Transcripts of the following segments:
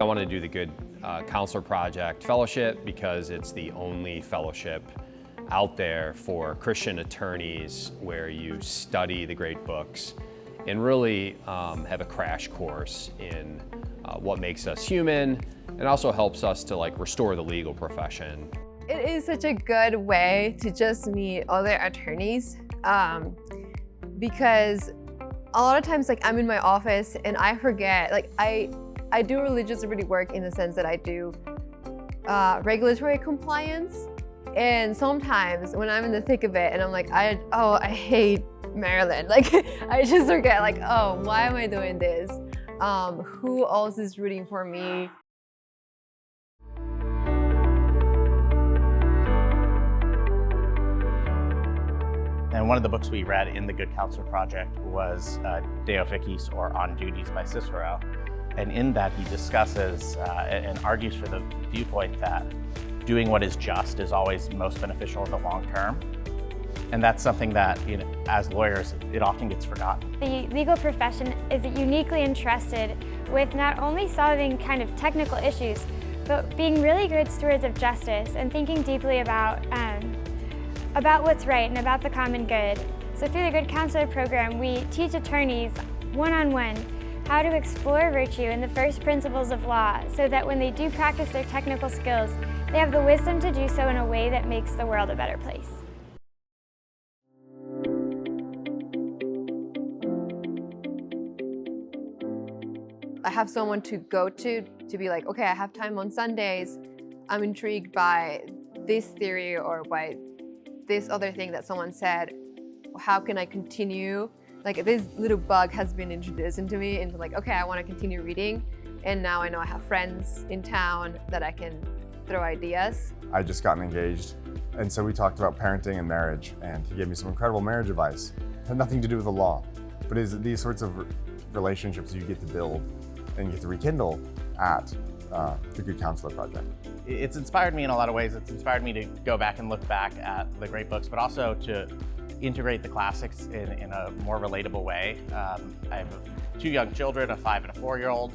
I want to do the Good Counselor Project Fellowship because it's the only fellowship out there for Christian attorneys where you study the great books and really have a crash course in what makes us human and also helps us to restore the legal profession. It is such a good way to just meet other attorneys because a lot of times I'm in my office and I forget, I do religious really work in the sense that I do regulatory compliance, and sometimes when I'm in the thick of it and I'm like, I hate Maryland, I just forget oh, why am I doing this? Who else is rooting for me? And one of the books we read in the Good Counselor Project was Deo Vicis, or On Duties by Cicero. And in that he discusses and argues for the viewpoint that doing what is just is always most beneficial in the long term. And that's something that, as lawyers, it often gets forgotten. The legal profession is uniquely entrusted with not only solving kind of technical issues, but being really good stewards of justice and thinking deeply about what's right and about the common good. So through the Good Counselor program, we teach attorneys one-on-one how to explore virtue and the first principles of law so that when they do practice their technical skills, they have the wisdom to do so in a way that makes the world a better place. I have someone to go to be like, okay, I have time on Sundays. I'm intrigued by this theory or by this other thing that someone said. How can I continue? This little bug has been introduced into me into okay, I want to continue reading. And now I know I have friends in town that I can throw ideas. I just gotten engaged. And so we talked about parenting and marriage, and he gave me some incredible marriage advice. It had nothing to do with the law, but it's these sorts of relationships you get to build and you get to rekindle at the Good Counselor Project. It's inspired me in a lot of ways. It's inspired me to go back and look back at the great books, but also to integrate the classics in a more relatable way. I have 2 young children, a 5 and a 4-year-old,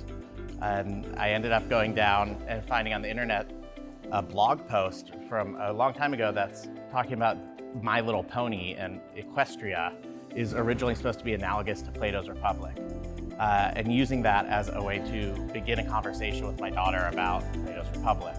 and I ended up going down and finding on the internet a blog post from a long time ago that's talking about My Little Pony, and Equestria is originally supposed to be analogous to Plato's Republic. And using that as a way to begin a conversation with my daughter about Plato's Republic.